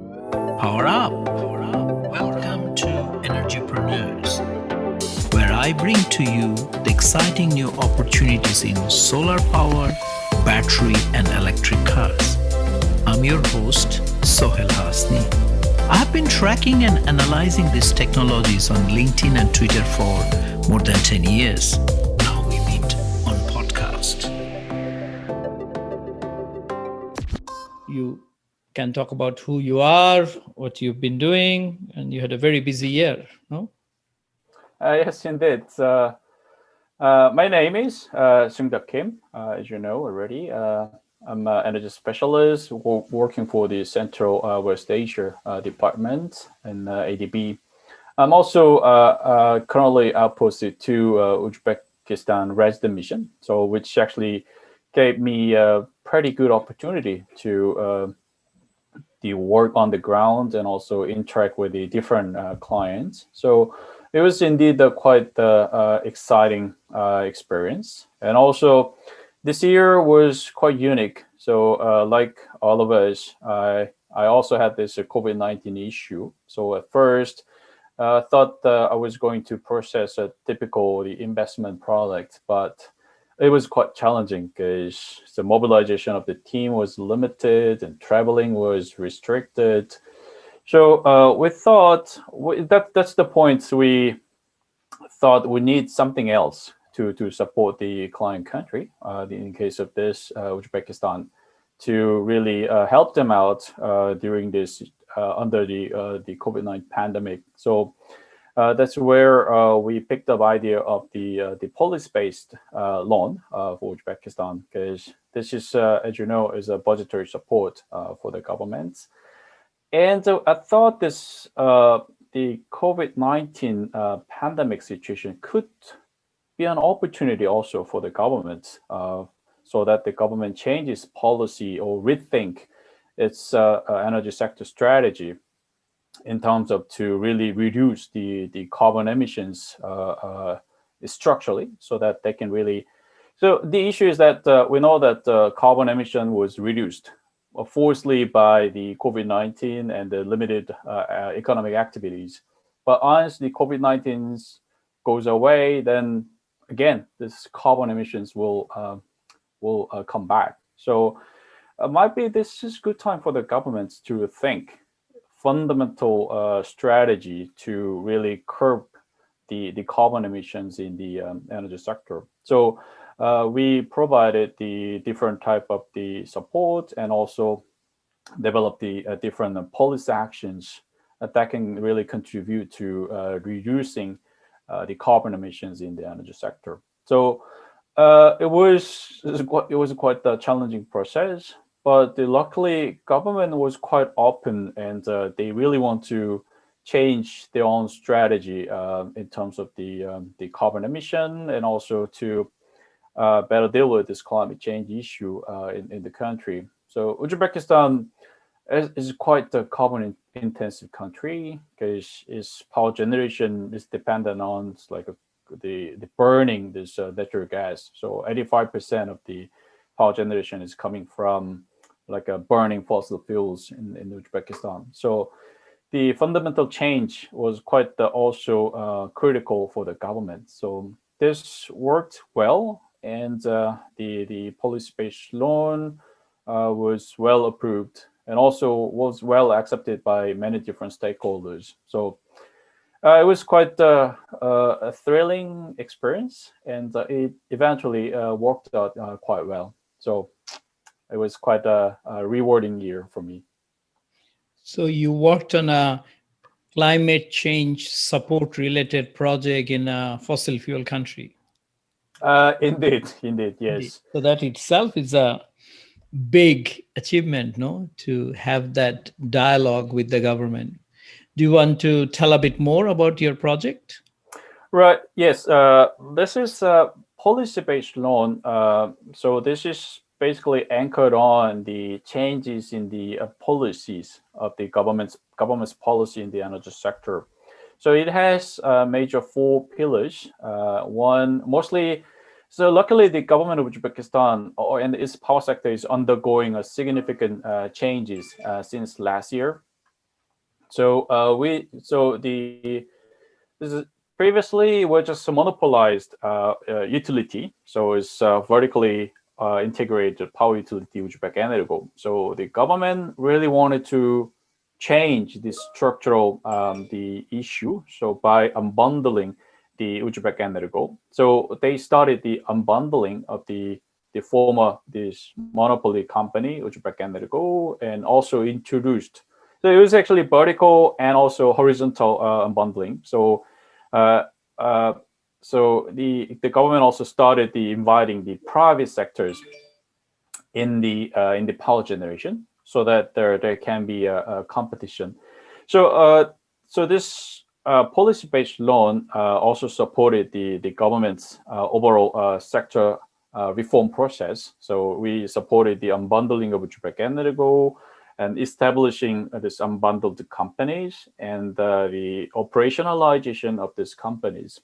Power up. Welcome to Energypreneurs, where I bring to you the exciting new opportunities in solar power, battery, and electric cars. I'm your host, Sohel Hasni. I have been tracking and analyzing these technologies on LinkedIn and Twitter for more than 10 years. Now we meet on podcast. You can talk about who you are, what you've been doing, and you had a very busy year, no? Yes, indeed. My name is Seung Duck Kim, as you know already. I'm an energy specialist working for the Central West Asia department in ADB. I'm also currently outposted to Uzbekistan resident mission, so which actually gave me a pretty good opportunity to the work on the ground and also interact with the different clients. So it was indeed a quite exciting experience. And also, this year was quite unique. So, like all of us, I also had this COVID-19 issue. So at first, I thought I was going to process a typical the investment product, but it was quite challenging because the mobilization of the team was limited and traveling was restricted. So we thought that's the point. We thought we need something else to support the client country. In case of this, Uzbekistan, to really help them out during this under the COVID-19 pandemic. So that's where we picked up idea of the policy-based loan for Uzbekistan, because this is, as you know, is a budgetary support for the government. And I thought this the COVID-19 pandemic situation could be an opportunity also for the government, so that the government changes policy or rethink its energy sector strategy in terms of to really reduce the carbon emissions structurally, so that they can really. So the issue is that we know that carbon emission was reduced forcefully by the COVID-19 and the limited economic activities. But once the COVID-19 goes away, then again, this carbon emissions will come back. So might be this is good time for the governments to think fundamental strategy to really curb the carbon emissions in the energy sector. So we provided the different type of the support and also developed the different policy actions that can really contribute to reducing the carbon emissions in the energy sector. So it was quite a challenging process, but luckily government was quite open and they really want to change their own strategy in terms of the carbon emission and also to better deal with this climate change issue in the country. So Uzbekistan is quite a carbon intensive country because its power generation is dependent on like the burning this natural gas. So 85% of the power generation is coming from like burning fossil fuels in Uzbekistan. So the fundamental change was quite also critical for the government. So this worked well, and the policy-based loan was well approved and also was well accepted by many different stakeholders. So it was quite a thrilling experience, and it eventually worked out quite well. So it was quite a rewarding year for me. So you worked on a climate change support related project in a fossil fuel country. Indeed, Indeed. yes. So that itself is a big achievement, no, to have that dialogue with the government. Do you want to tell a bit more about your project? Right. Yes. This is a policy-based loan. So this is basically anchored on the changes in the policies of the government's policy in the energy sector. So it has major four pillars. One mostly. So luckily, the government of Uzbekistan and its power sector is undergoing a significant changes since last year. So this is previously was just a monopolized utility, so it's vertically integrated power utility Uzbek Energo. So the government really wanted to change the structural the issue. So by unbundling the Uzbek Energo, so they started the unbundling of the former this monopoly company Uzbek Energo, and also introduced. So it was actually vertical and also horizontal unbundling. Uh, uh, so the government also started the inviting the private sectors in the power generation, so that there can be a competition. So so this policy-based loan also supported the government's overall sector reform process. So we supported the unbundling of Uzbek Energo and establishing this unbundled companies and the operationalization of these companies.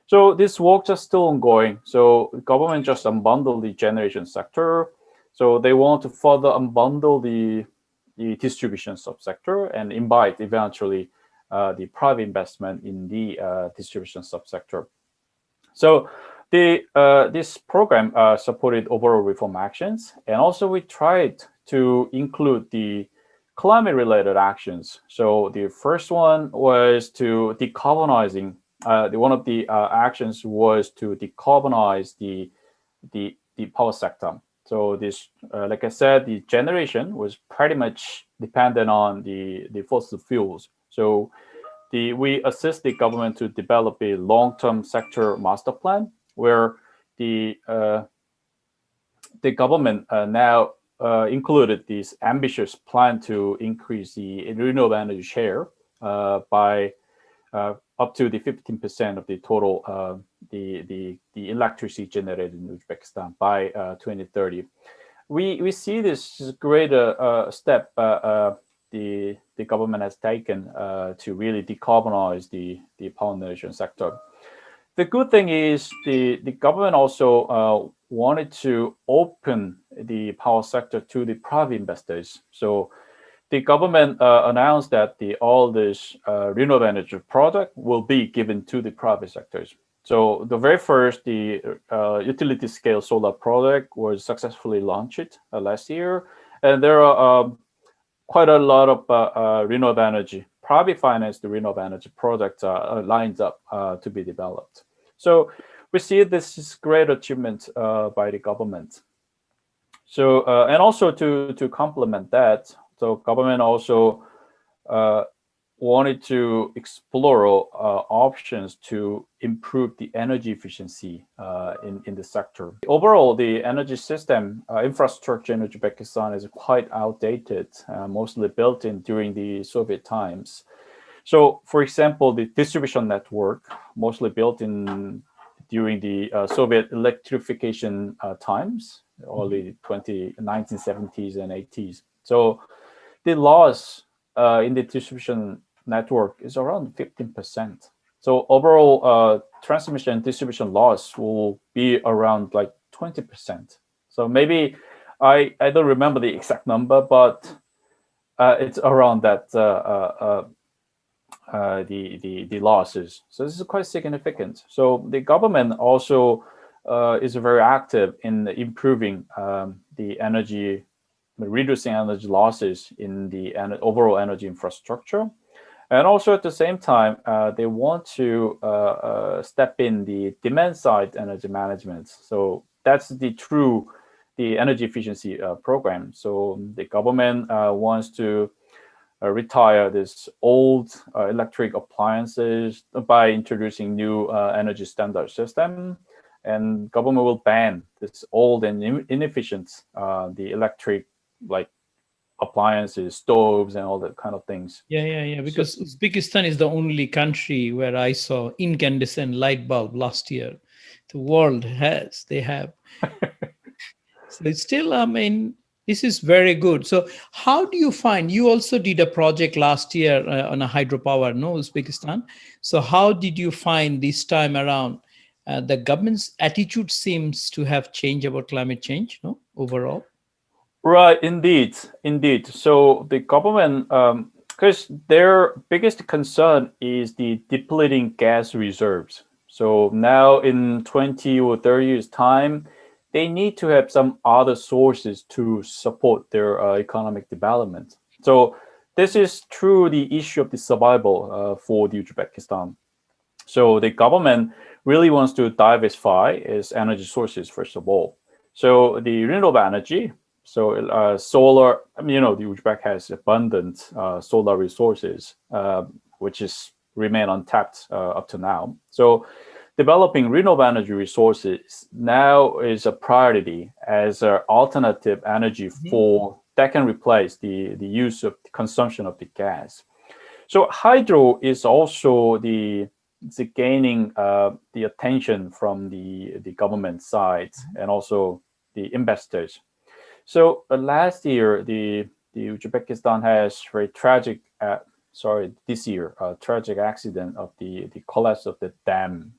So this work is still ongoing. So the government just unbundled the generation sector. So they want to further unbundle the distribution subsector and invite eventually the private investment in the distribution subsector. So this program supported overall reform actions, and also we tried to include the climate-related actions. So the first one was to decarbonizing. One of the actions was to decarbonize the power sector. So this, like I said, the generation was pretty much dependent on the fossil fuels. So we assist the government to develop a long-term sector master plan where the government now included this ambitious plan to increase the renewable energy share by up to the 15% of the total the electricity generated in Uzbekistan by 2030. We see this as a great step the government has taken to really decarbonize the power generation sector. The good thing is the government also wanted to open the power sector to the private investors. So the government announced that all this renewable energy product will be given to the private sectors. So the very first, the utility scale solar product was successfully launched last year, and there are quite a lot of renewable energy, private financed renewable energy products lined up to be developed. So we see this is great achievement by the government. So and also to complement that, so government also wanted to explore options to improve the energy efficiency in the sector. Overall, the energy system infrastructure in Uzbekistan is quite outdated, mostly built in during the Soviet times. So, for example, the distribution network, mostly built in during the Soviet electrification times, early 1970s and 80s. So the loss in the distribution network is around 15%. So overall transmission and distribution loss will be around like 20%. So maybe I don't remember the exact number, but it's around that the losses. So this is quite significant. So the government also is very active in improving the energy, reducing energy losses in the overall energy infrastructure. And also at the same time, they want to step in the demand side energy management. So that's the energy efficiency program. So the government wants to retire this old electric appliances by introducing new energy standard system, and government will ban this old and inefficient the electric like appliances, stoves, and all that kind of things. Yeah. Because Uzbekistan is the only country where I saw incandescent light bulb last year. The world they have. So it's still, I mean, this is very good. So how do you find, you also did a project last year on a hydropower, no, Uzbekistan. So how did you find this time around? The government's attitude seems to have changed about climate change, no, overall? Right, indeed. So the government Because their biggest concern is the depleting gas reserves. So now in 20 or 30 years time, they need to have some other sources to support their economic development. So this is true the issue of the survival for the Uzbekistan. So the government really wants to diversify its energy sources, first of all. So the renewable energy, so solar, I mean, the Uzbek has abundant solar resources, which is remain untapped up to now. So developing renewable energy resources now is a priority as an alternative energy for that can replace the use of the consumption of the gas. So hydro is also the gaining the attention from the government side and also the investors. So last year, the Uzbekistan has very tragic, this year, tragic accident of the collapse of the dam.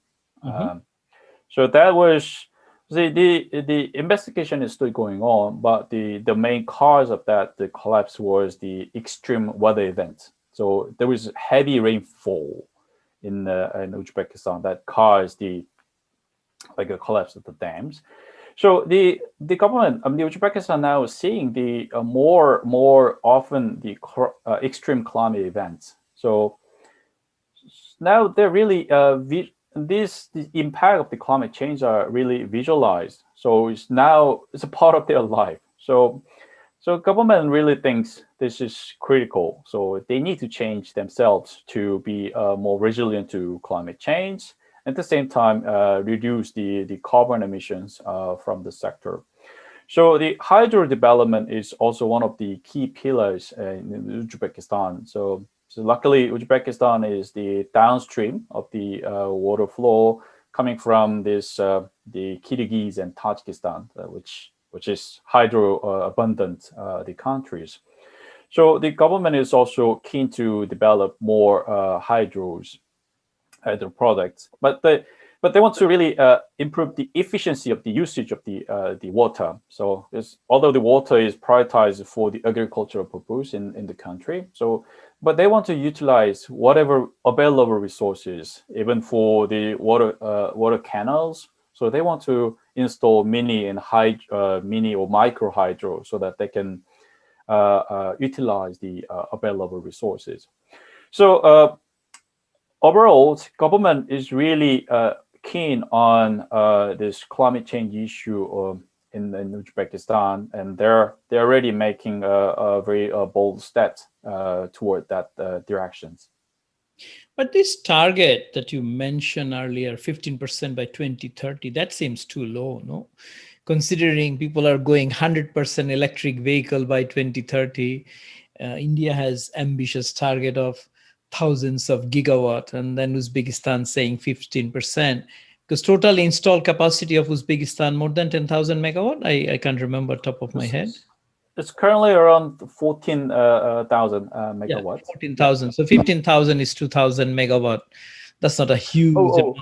So that was the investigation is still going on, but the main cause of that the collapse was the extreme weather event. So there was heavy rainfall in Uzbekistan that caused the like a collapse of the dams. So the government, the Uzbekistan now is seeing the more often the extreme climate events. So now they're really the impact of the climate change are really visualized. So it's a part of their life. So government really thinks this is critical. So they need to change themselves to be more resilient to climate change. At the same time, reduce the carbon emissions from the sector. So the hydro development is also one of the key pillars in Uzbekistan. So luckily, Uzbekistan is the downstream of the water flow coming from the Kyrgyz and Tajikistan, which is hydro abundant the countries. So the government is also keen to develop more hydro products, but they want to really improve the efficiency of the usage of the water. So although the water is prioritized for the agricultural purpose in the country, but they want to utilize whatever available resources, even for the water canals. So they want to install mini or micro hydro so that they can utilize the available resources. So overall, government is really keen on this climate change issue in Uzbekistan, and they're already making a very bold steps toward that directions. But this target that you mentioned earlier, 15% by 2030, that seems too low, no? Considering people are going 100% electric vehicle by 2030, India has ambitious target of thousands of gigawatt, and then Uzbekistan saying 15%. Because total installed capacity of Uzbekistan more than 10,000 megawatt. I can't remember top of my head. It's currently around 14,000 megawatts. Yeah, 14,000. Yeah. So 15,000 is 2,000 megawatt. That's not a huge amount.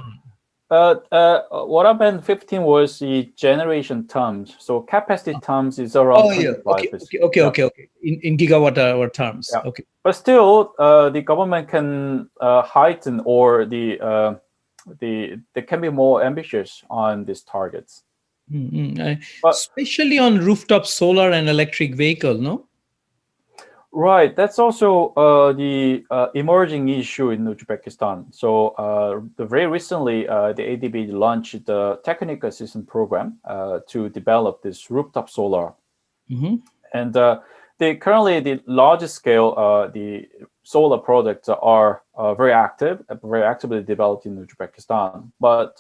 What I meant 15 was the generation terms. So capacity terms is around 25%. Okay. In gigawatt hour terms. Yeah. Okay. But still, the government can heighten or they can be more ambitious on these targets. Especially on rooftop solar and electric vehicle, no? Right. That's also the emerging issue in Uzbekistan. So very recently, the ADB launched the technical assistance program to develop this rooftop solar. And currently the largest scale the solar projects are very actively developed in Uzbekistan. But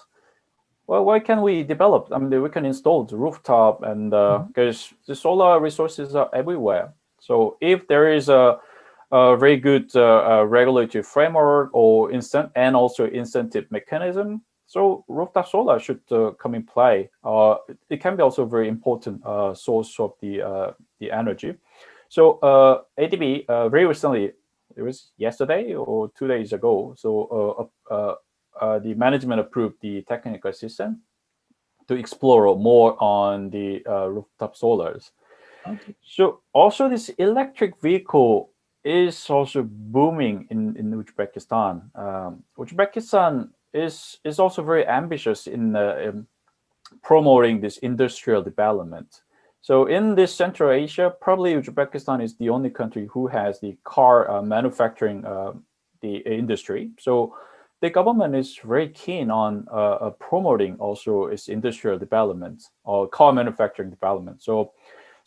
why can we develop? I mean, we can install the rooftop, and because the solar resources are everywhere. So if there is a very good regulatory framework or and also incentive mechanism, so rooftop solar should come in play. It can be also a very important source of the energy. So ADB very recently, it was yesterday or 2 days ago. So the management approved the technical assistance to explore more on the rooftop solars. Okay. So also this electric vehicle is also booming in Uzbekistan. Uzbekistan is also very ambitious in promoting this industrial development. So in this Central Asia, probably Uzbekistan is the only country who has the car manufacturing the industry. So the government is very keen on promoting also its industrial development or car manufacturing development. So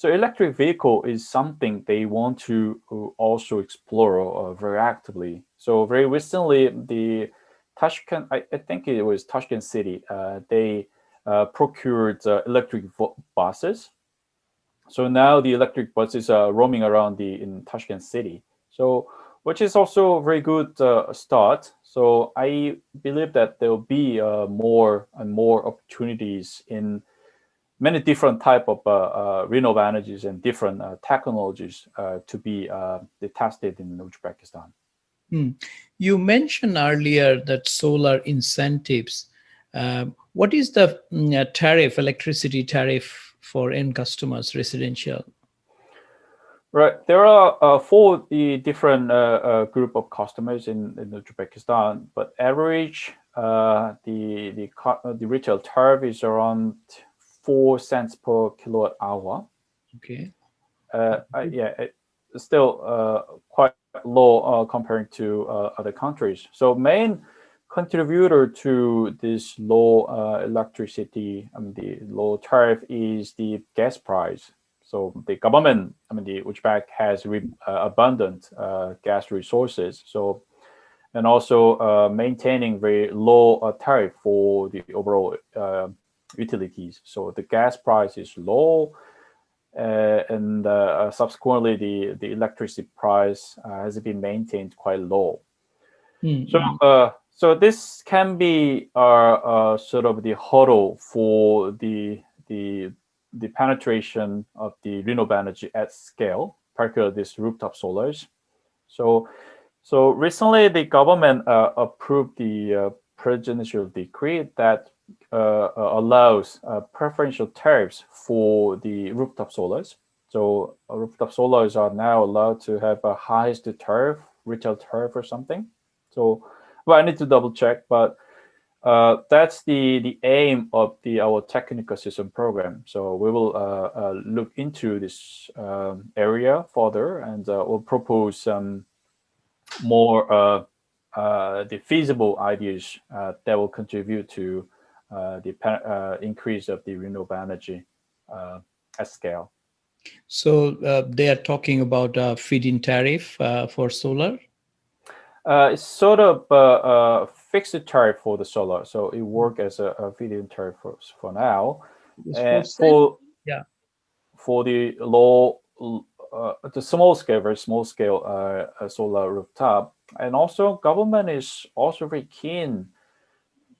electric vehicle is something they want to also explore very actively. So very recently, the Tashkent, I think it was Tashkent City, they procured electric buses. So now the electric buses are roaming around in Tashkent City. So which is also a very good start. So I believe that there will be more and more opportunities in many different type of renewable energies and different technologies to be tested in Uzbekistan. You mentioned earlier that solar incentives. What is the tariff, electricity tariff for end customers, residential? Right, there are four the different group of customers in Uzbekistan, but average the retail tariff is around 4 cents per kilowatt hour. Okay. Yeah, it's still quite low comparing to other countries. So main contributor to this low electricity, the low tariff is the gas price. So the government, the Uzbek has abundant gas resources. So and also maintaining very low tariff for the overall utilities. So the gas price is low, and subsequently the electricity price has been maintained quite low. So this can be sort of the hurdle for the penetration of the renewable energy at scale, particularly these rooftop solars. So recently the government approved the presidential decree that allows preferential tariffs for the rooftop solars. So rooftop solars are now allowed to have a highest tariff, retail tariff or something. So, well, I need to double check, but that's the aim of our technical system program. So we will look into this area further, and we'll propose some more the feasible ideas that will contribute to the increase of the renewable energy at scale. So they are talking about a feed-in tariff for solar? It's sort of a fixed tariff for the solar, so it works as a feed-in tariff for now. And yeah, for the low, the small scale, very small scale solar rooftop, and also government is also very keen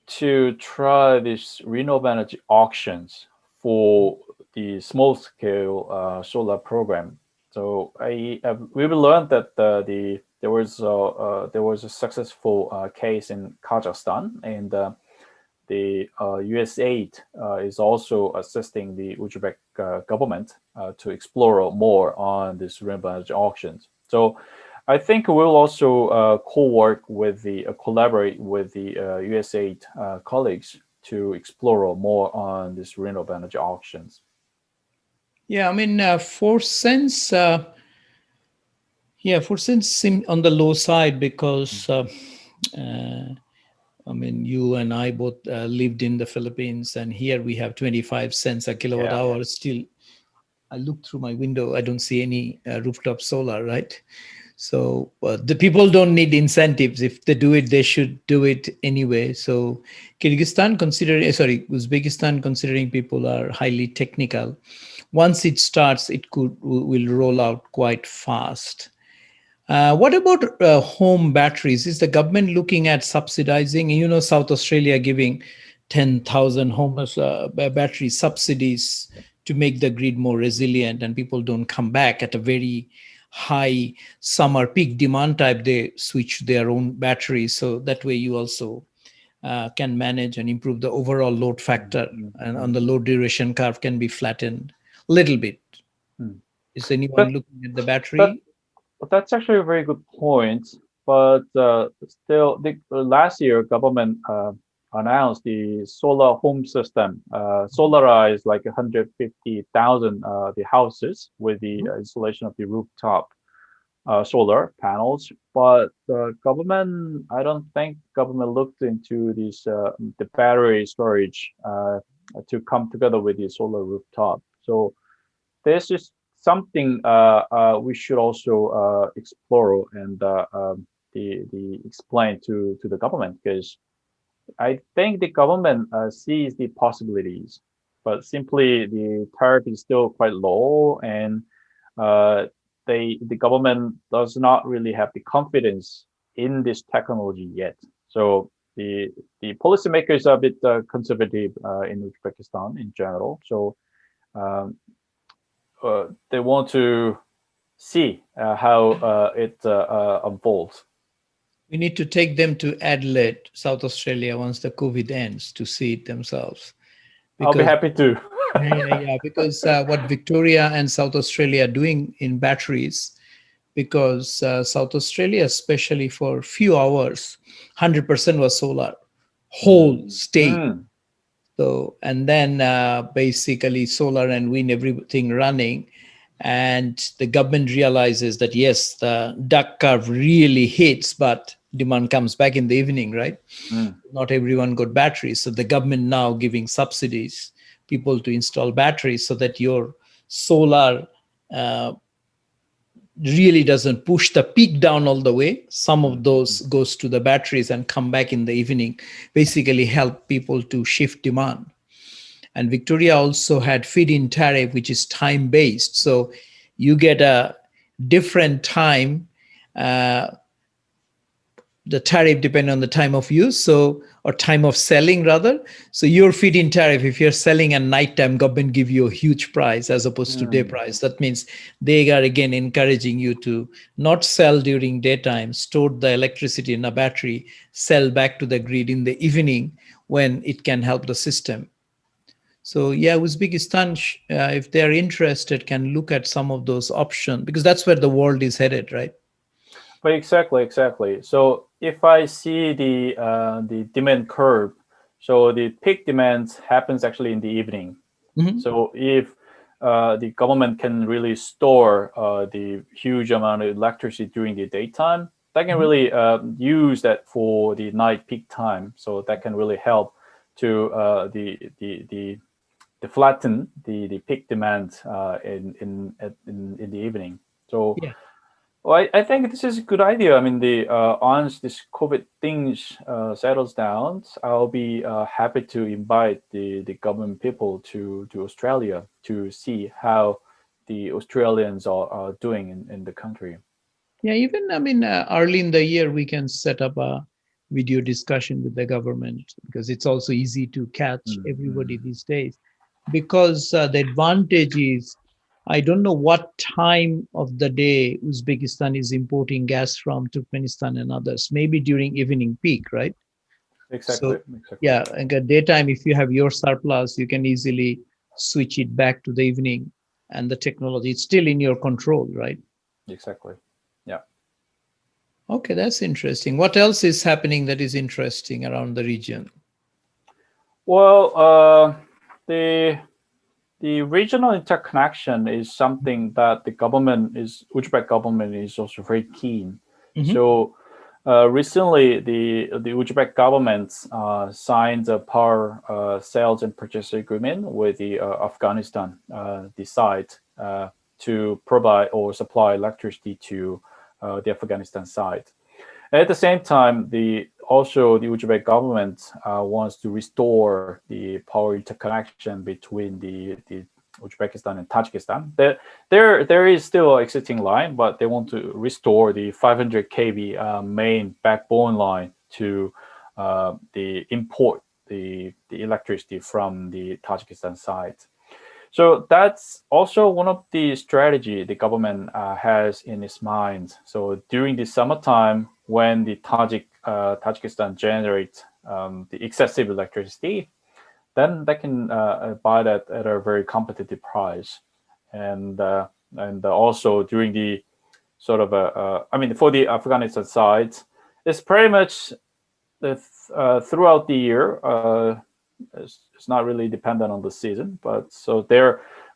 to try these renewable energy auctions for the small scale solar program. So we will learn that there was a successful case in Kazakhstan, and the USAID is also assisting the Uzbek government to explore more on this renewable energy auctions. So I think we'll also co-work with collaborate with the USAID colleagues to explore more on this renewable energy auctions. Yeah, I mean, 4 cents. 4 cents seem on the low side because, I mean, you and I both lived in the Philippines, and here we have 25 cents a kilowatt hour. Still, I look through my window, I don't see any rooftop solar, right? So the people don't need incentives. If they do it, they should do it anyway. So Uzbekistan, considering people are highly technical, once it starts, will roll out quite fast. What about home batteries? Is the government looking at subsidizing? South Australia giving 10,000 home battery subsidies to make the grid more resilient, and people don't come back at a very high summer peak demand type. They switch their own batteries, so that way you also can manage and improve the overall load factor, and on the load duration curve can be flattened a little bit. Is anyone looking at the battery? But that's actually a very good point. But still, last year government announced the solar home system. Solarize like 150,000 the houses with the installation of the rooftop solar panels. But the government, I don't think government looked into this the battery storage to come together with the solar rooftop. So this is something we should also explore and the explain to the government, because I think the government sees the possibilities, but simply the tariff is still quite low, and uh, the government does not really have the confidence in this technology yet. So the policymakers are a bit conservative in Uzbekistan in general. So um, they want to see how it unfolds. We need to take them to Adelaide, South Australia, once the COVID ends to see it themselves. I'll be Because happy to. yeah, because what Victoria and South Australia are doing in batteries, because South Australia, especially for few hours, 100% was solar, whole state. Mm. So, and then basically solar and wind, everything running. And the government realizes that, yes, the duck curve really hits, but demand comes back in the evening, right? Mm. Not everyone got batteries. So the government now giving subsidies, people to install batteries so that your solar uh, really doesn't push the peak down all the way. Some of those goes to the batteries and come back in the evening, basically help people to shift demand. And Victoria also had feed-in tariff, which is time-based. So you get a different time, uh, the tariff depend on the time of use, so or time of selling rather. So your feed-in tariff, if you're selling at nighttime, government give you a huge price as opposed to day price. That means they are again encouraging you to not sell during daytime, store the electricity in a battery, sell back to the grid in the evening when it can help the system. So yeah, Uzbekistan, if they're interested, can look at some of those options, because that's where the world is headed, right? But exactly. So if I see the demand curve, so the peak demand happens actually in the evening. Mhm. So if the government can really store the huge amount of electricity during the daytime, they can really use that for the night peak time. So that can really help to the flatten the peak demand in the evening. So Yeah. well, I think this is a good idea. I mean, the once this COVID things settles down, I'll be happy to invite the government people to Australia to see how the Australians are doing in the country. Yeah, even I mean, early in the year, we can set up a video discussion with the government, because it's also easy to catch everybody these days. Because the advantage is, I don't know what time of the day Uzbekistan is importing gas from Turkmenistan and others. Maybe during evening peak, right? Exactly, So exactly, yeah, and at daytime, if you have your surplus, you can easily switch it back to the evening, and the technology it's still in your control, right? exactly. Yeah. Okay, that's interesting. What else is happening that is interesting around the region? Well, the the regional interconnection is something that the government is Uzbek government is also very keen. Mhm. So recently, the Uzbek government signed a power sales and purchase agreement with the Afghanistan, the side to provide or supply electricity to the Afghanistan side. At the same time, the Uzbek government wants to restore the power interconnection between the Uzbekistan and Tajikistan. There is still an existing line, but they want to restore the 500 kV main backbone line to the import the electricity from the Tajikistan side. So that's also one of the strategy the government has in its mind. So during the summertime, when the Tajikistan generates the excessive electricity, then they can buy that at a very competitive price, and also during the sort of I mean, for the Afghanistan side, it's pretty much throughout the year. It's not really dependent on the season, but so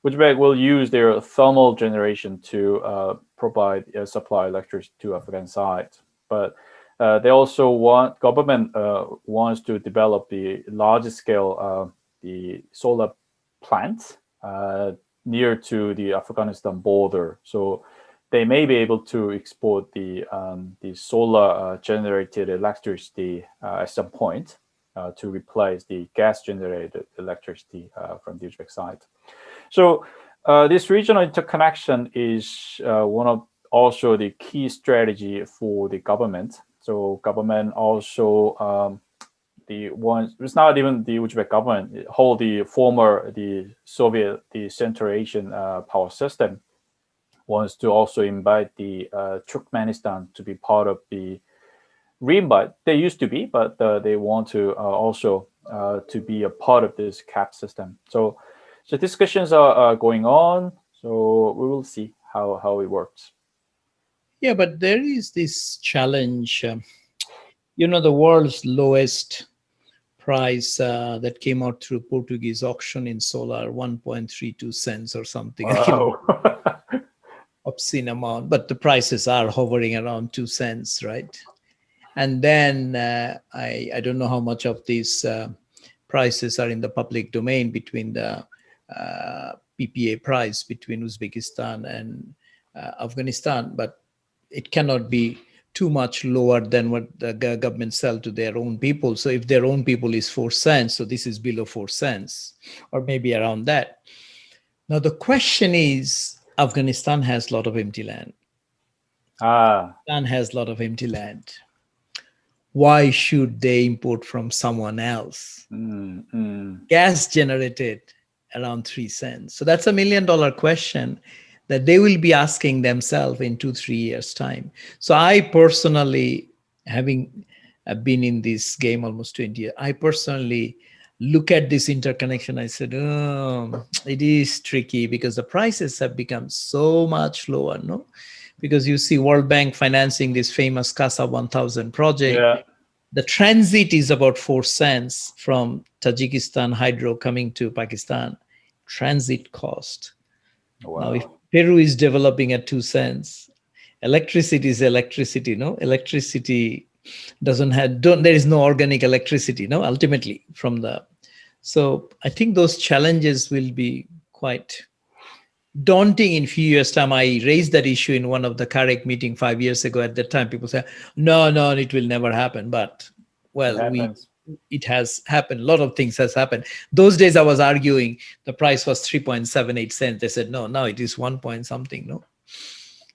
Uzbek will use their thermal generation to provide supply electricity to Afghan side. But they also government wants to develop the largest scale the solar plants near to the Afghanistan border. So they may be able to export the solar generated electricity at some point to replace the gas generated electricity from the Uzbek side. So this regional interconnection is one of also the key strategy for the government. So government also the ones, it's not even the Uzbek government, whole the former the Soviet the Central Asian power system wants to also invite the Turkmenistan to be part of the re-invite. They used to be, but they want to also to be a part of this cap system. So discussions are going on. So we will see how it works. Yeah, but there is this challenge. The world's lowest price that came out through Portuguese auction in solar, 1.32 cents or something. Wow. Obscene amount, but the prices are hovering around 2 cents, right? And then I don't know how much of these prices are in the public domain between the PPA price between Uzbekistan and Afghanistan, but it cannot be too much lower than what the government sell to their own people. So if their own people is 4 cents, so this is below 4 cents or maybe around that. Now the question is, Afghanistan has a lot of empty land. Pakistan has a lot of empty land. Why should they import from someone else? Gas generated around 3 cents. So that's $1 million question that they will be asking themselves in 2-3 years time. So I personally, having been in this game almost 20 years, I personally look at this interconnection. I said, it is tricky because the prices have become so much lower, no? Because you see World Bank financing this famous CASA 1000 project. Yeah. The transit is about 4 cents from Tajikistan hydro coming to Pakistan. Transit cost. Wow. Now, if Peru is developing at 2 cents, electricity is electricity, no? Electricity there is no organic electricity, no? Ultimately, so I think those challenges will be quite daunting in few years' time. I raised that issue in one of the CAREC meeting 5 years ago. At that time, people say, no, it will never happen. But, well, it has happened. A lot of things has happened. Those days I was arguing the price was 3.78 cents. They said, no, now it is 1 point something, no?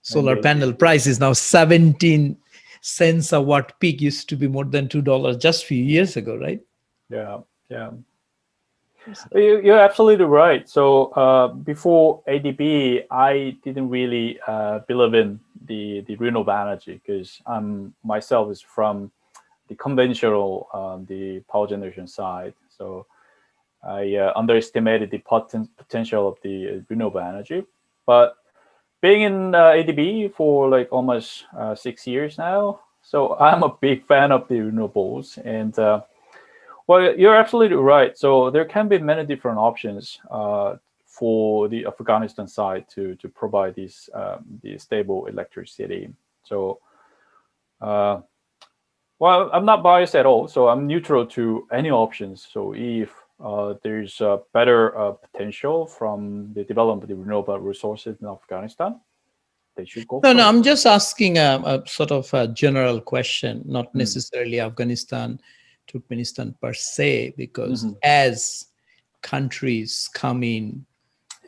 Solar panel price is now 17 cents a watt peak. Used to be more than $2 just a few years ago, right? Yeah. You're absolutely right. So before ADB, I didn't really believe in the renewable energy because myself is from the conventional the power generation side. So I underestimated the potential of the renewable energy. But being in ADB for like almost 6 years now, so I'm a big fan of the renewables. And well, you're absolutely right. So there can be many different options for the Afghanistan side to provide this the stable electricity. So, well, I'm not biased at all. So I'm neutral to any options. So if there's a better potential from the development of the renewable resources in Afghanistan, they should go. No, I'm just asking a sort of a general question, not necessarily Afghanistan, Turkmenistan per se, because as countries come in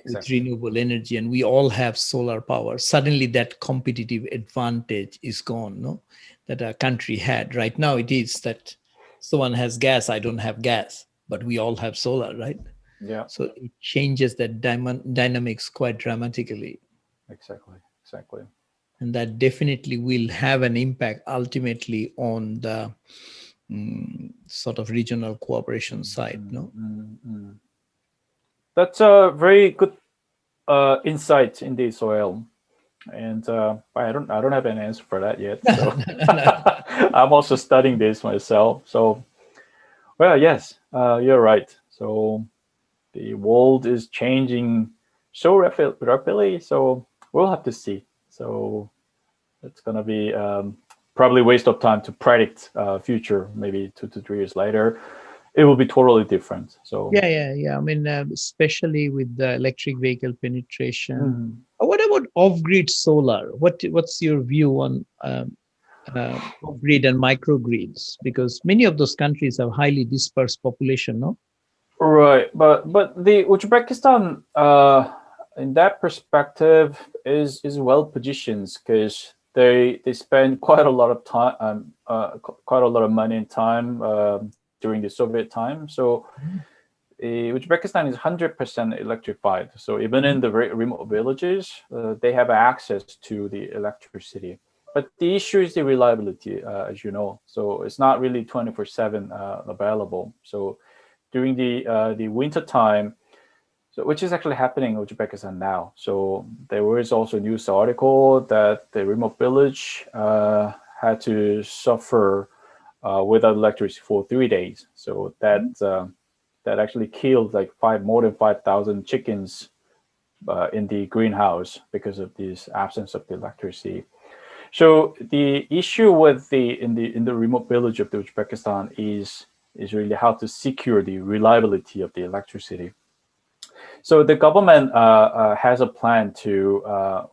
with renewable energy and we all have solar power, suddenly that competitive advantage is gone, no? That a country had. Right now it is that someone has gas, I don't have gas, but we all have solar, right? Yeah. So it changes that dynamics quite dramatically. Exactly. And that definitely will have an impact ultimately on the sort of regional cooperation side, no? That's a very good insight indeed, Soel. And I don't have an answer for that yet. So I'm also studying this myself. So well, yes, you're right. So the world is changing so rapidly. So we'll have to see. So it's gonna be probably waste of time to predict future. Maybe 2 to 3 years later, it will be totally different. So Yeah. I mean, especially with the electric vehicle penetration. mhm. What about off-grid solar? What's your view on off-grid and microgrids? Because many of those countries have highly dispersed population, no? Right, but the Uzbekistan, in that perspective, is well positioned because they spend quite a lot of time, quite a lot of money and time during the Soviet time. So Uzbekistan is 100% electrified. So even in the remote villages, they have access to the electricity. But the issue is the reliability, as you know. So it's not really 24/7 available. So during the winter time, so which is actually happening in Uzbekistan now. So there was also a news article that the remote village had to suffer without electricity for 3 days. So that actually killed like more than 5,000 chickens in the greenhouse because of this absence of the electricity. So the issue with the remote village of the Uzbekistan is really how to secure the reliability of the electricity. So the government has a plan to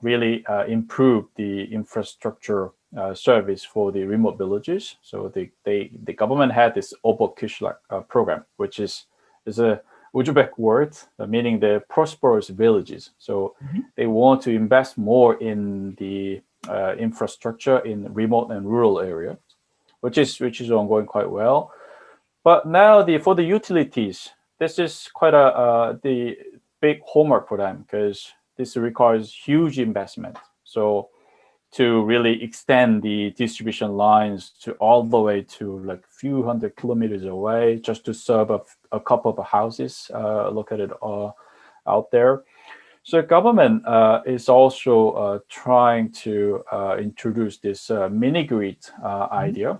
really improve the infrastructure service for the remote villages. So the government had this Obok Kishlag program, which is a Uzbek word meaning the prosperous villages. So they want to invest more in the infrastructure in remote and rural areas, which is ongoing quite well. But now for the utilities, this is quite the big homework for them because this requires huge investment. So to really extend the distribution lines to all the way to like few hundred kilometers away just to serve a couple of houses located out there. So government is also trying to introduce this mini grid idea,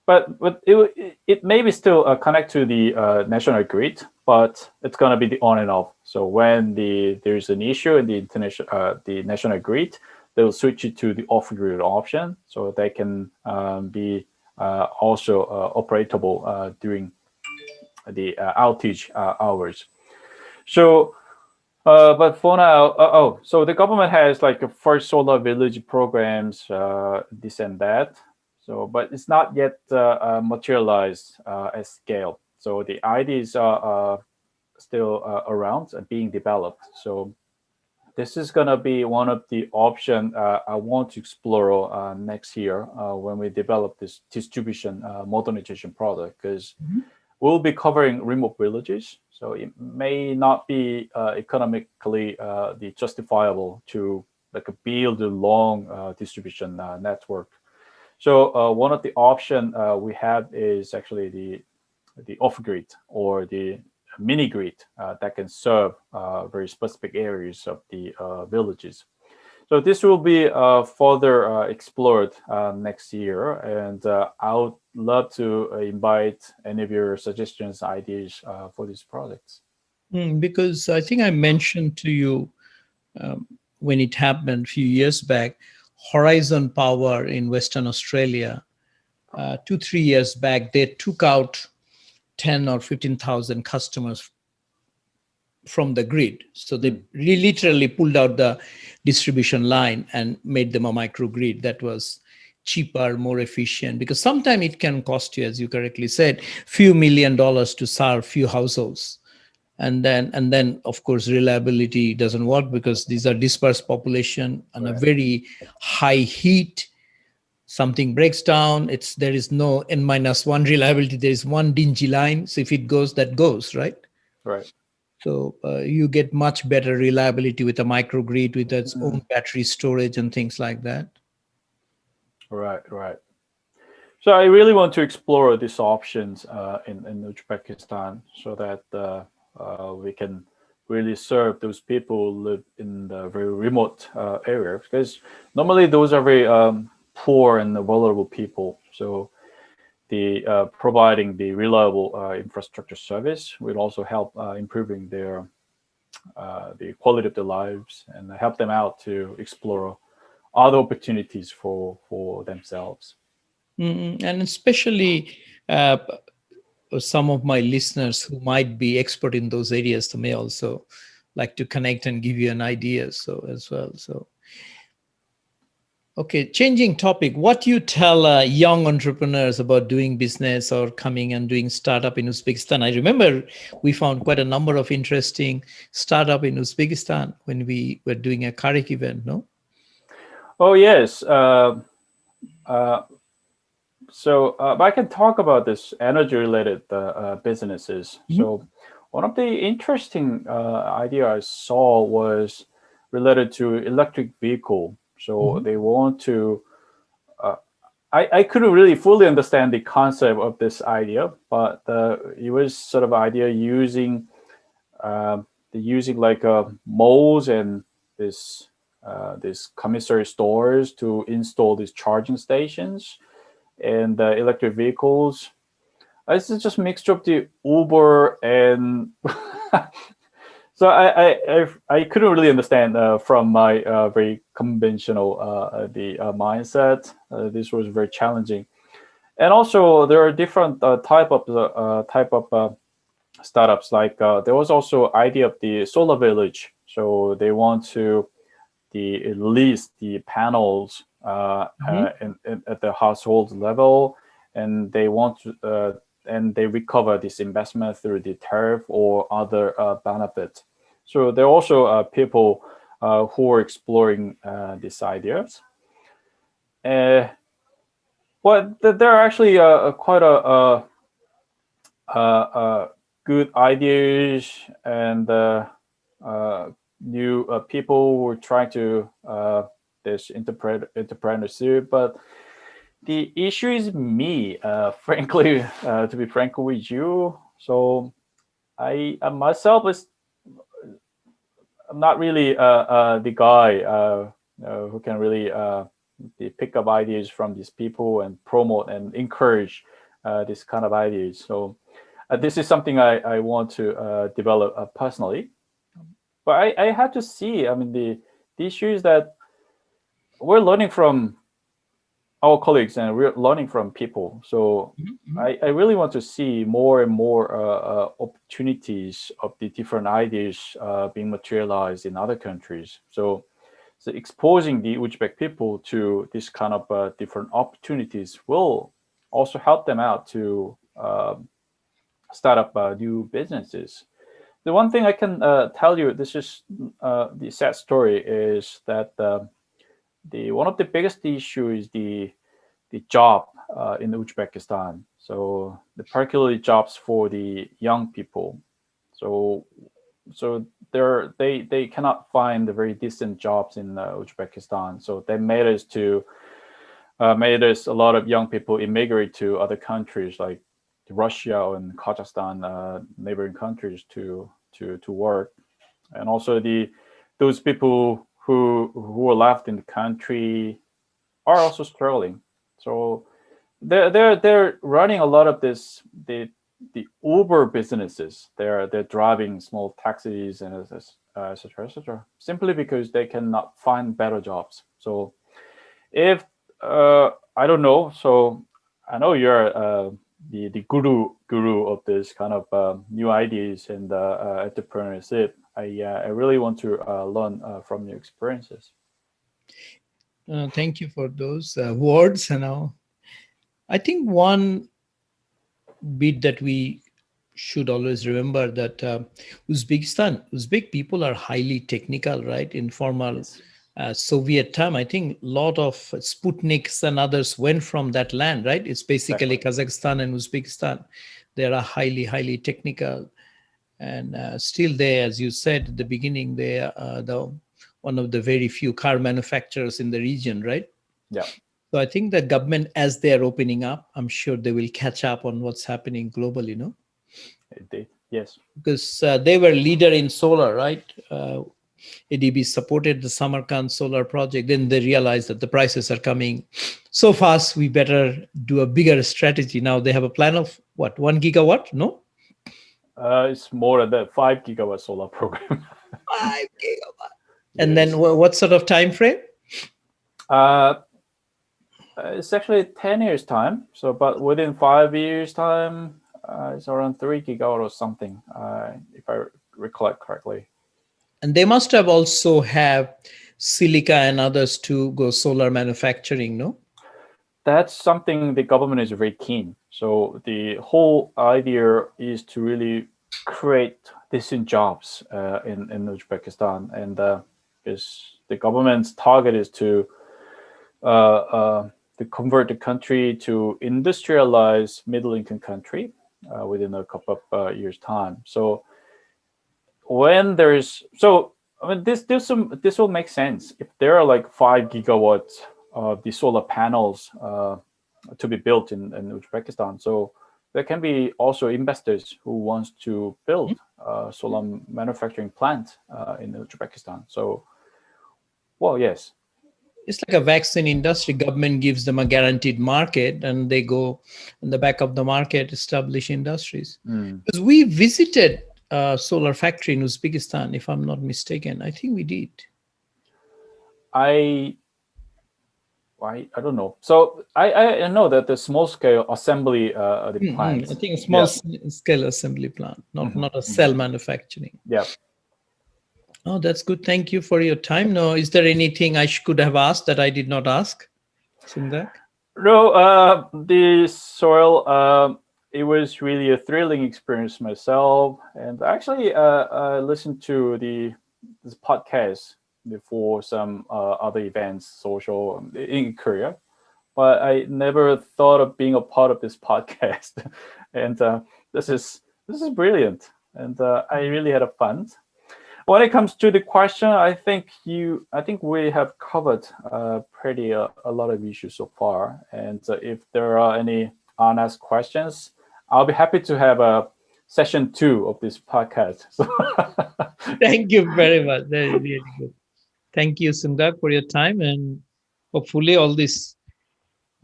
but it may be still connect to the national grid, but it's going to be the on and off. So when there's an issue in the international the national grid, they'll switch it to the off grid option, so they can be also operatable during the outage hours. So but for now, so the government has like a first solar village programs, this and that. So, but it's not yet materialized at scale. So the ideas are still around and being developed. So this is gonna be one of the option I want to explore next year when we develop this distribution modernization product because we'll be covering remote villages, so it may not be economically the justifiable to like build a long distribution network. So one of the option we have is actually the off grid or the mini grid that can serve very specific areas of the villages. So this will be further explored next year, and I would love to invite any of your suggestions, ideas for these projects. Because I think I mentioned to you when it happened a few years back, Horizon Power in Western Australia, 2 3 years back, they took out 10 or 15,000 customers from the grid. So they literally pulled out the distribution line and made them a microgrid that was cheaper, more efficient. Because sometimes it can cost you, as you correctly said, few $1 million to serve few households. And then of course reliability doesn't work because these are dispersed population and a very high heat. Something breaks down, there is no n-1 reliability, there is one dingy line, so if it goes, that goes, right? Right. So you get much better reliability with a microgrid with its own battery storage and things like that. Right. Right. So I really want to explore these options in Uzbekistan so that we can really serve those people who live in the very remote area, because normally those are very poor and vulnerable people. So the providing the reliable infrastructure service will also help improving their the quality of their lives and help them out to explore other opportunities for themselves. And especially some of my listeners who might be expert in those areas, they may also like to connect and give you an idea. So as well. So okay, changing topic. What you tell young entrepreneurs about doing business or coming and doing startup in Uzbekistan? I remember we found quite a number of interesting startup in Uzbekistan when we were doing a Karek event. No. Oh yes. Uh, but I can talk about this energy-related businesses. Mhm. So, one of the interesting idea I saw was related to electric vehicle. So Mhm. they want to. Uh, I couldn't really fully understand the concept of this idea, but it was sort of idea using using like malls and this these commissary stores to install these charging stations and electric vehicles. It's just mixture of the Uber and so I couldn't really understand from my very conventional the mindset. This was very challenging, and also there are different type of startups. Like there was also idea of the solar village. So they want to the lease the panels Mhm. at the household level, and they want to and they recover this investment through the tariff or other benefits. So there are also people who are exploring these ideas. Uh, but there are actually quite good ideas and uh, new people who are trying to this entrepreneurship. But the issue is me, frankly, to be frank with you. So I myself is I'm not really the guy who can really pick up ideas from these people and promote and encourage this kind of ideas. So this is something I want to develop personally. But I had to see. I mean, the issue is that we're learning from our colleagues and we're learning from people. So Mhm. I really want to see more and more opportunities of the different ideas being materialized in other countries. So exposing the Uzbek people to this kind of different opportunities will also help them out to start up new businesses. The one thing I can tell you, this is the sad story, is that the one of the biggest issue is the job in Uzbekistan. So particularly jobs for the young people. So they cannot find the very decent jobs in Uzbekistan. So they made us a lot of young people immigrate to other countries like Russia and Kazakhstan, neighboring countries to work, and also the those people who are left in the country are also struggling. So they're running a lot of this the Uber businesses. They're driving small taxis and etc. etc. Simply because they cannot find better jobs. So if I don't know, so I know you're the guru of this kind of new ideas and entrepreneurship. I really want to learn from your experiences. Thank you for those words. And now, I think one bit that we should always remember that Uzbek people are highly technical, right? In former Yes, Soviet time, I think a lot of Sputniks and others went from that land, right? It's basically exactly. Kazakhstan and Uzbekistan. They are highly technical, and still there, as you said at the beginning, they are the one of the very few car manufacturers in the region, right? Yeah, So I think the government, as they are opening up, I'm sure they will catch up on what's happening globally, no? indeed. Yes. because they were leader in solar, right? ADB supported the Samarkand solar project. Then they realized that the prices are coming so fast, we better do a bigger strategy. Now they have a plan of what, 1 gigawatt? No? It's more than that, 5 gigawatt solar program. 5 gigawatt. And Yes. then what sort of time frame? It's actually 10 years time. So, but within 5 years time, it's around 3 gigawatt or something, if I recollect correctly. And they must have also have silica and others to go solar manufacturing, no? That's something the government is very keen. So the whole idea is to really create decent jobs in Uzbekistan, and is the government's target is to convert the country to industrialized middle-income country within a couple of years' time. So when there's I mean this will make sense if there are like 5 gigawatts of the solar panels to be built in Uzbekistan. So there can be also investors who wants to build solar manufacturing plant in Uzbekistan. So, well, yes. It's like a vaccine industry. Government gives them a guaranteed market, and they go in the back of the market, establish industries. Because we visited a solar factory in Uzbekistan, if I'm not mistaken. I think we did. I don't know. So I know that the small scale assembly the plants. I think a small scale assembly plant, not a cell manufacturing. Yeah. Oh, that's good. Thank you for your time. No, is there anything I could have asked that I did not ask, Seung Duck? No, the soil. It was really a thrilling experience myself, and actually, I listened to this podcast before some other events, social in Korea, but I never thought of being a part of this podcast, and this is brilliant, and I really had a fun. When it comes to the question, I think we have covered pretty a lot of issues so far. And if there are any unasked questions, I'll be happy to have a session 2 of this podcast. Thank you very much. That is really good. Thank you, Seung Duck, for your time, and hopefully all this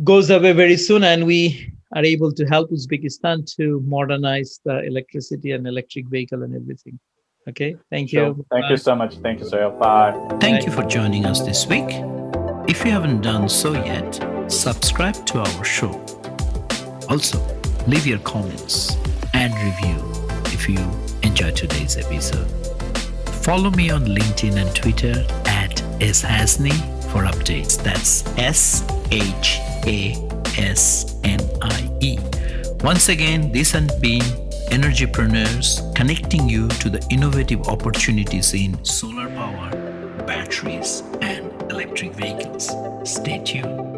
goes away very soon, and we are able to help Uzbekistan to modernize the electricity and electric vehicle and everything. Okay, thank you. Thank you so much. Thank you, sir. Bye. Thank you for joining us this week. If you haven't done so yet, subscribe to our show. Also, leave your comments and review if you enjoyed today's episode. Follow me on LinkedIn and Twitter at @shasni for updates. That's SHASNIE. Once again, this has been Energypreneurs, connecting you to the innovative opportunities in solar power, batteries, and electric vehicles. Stay tuned.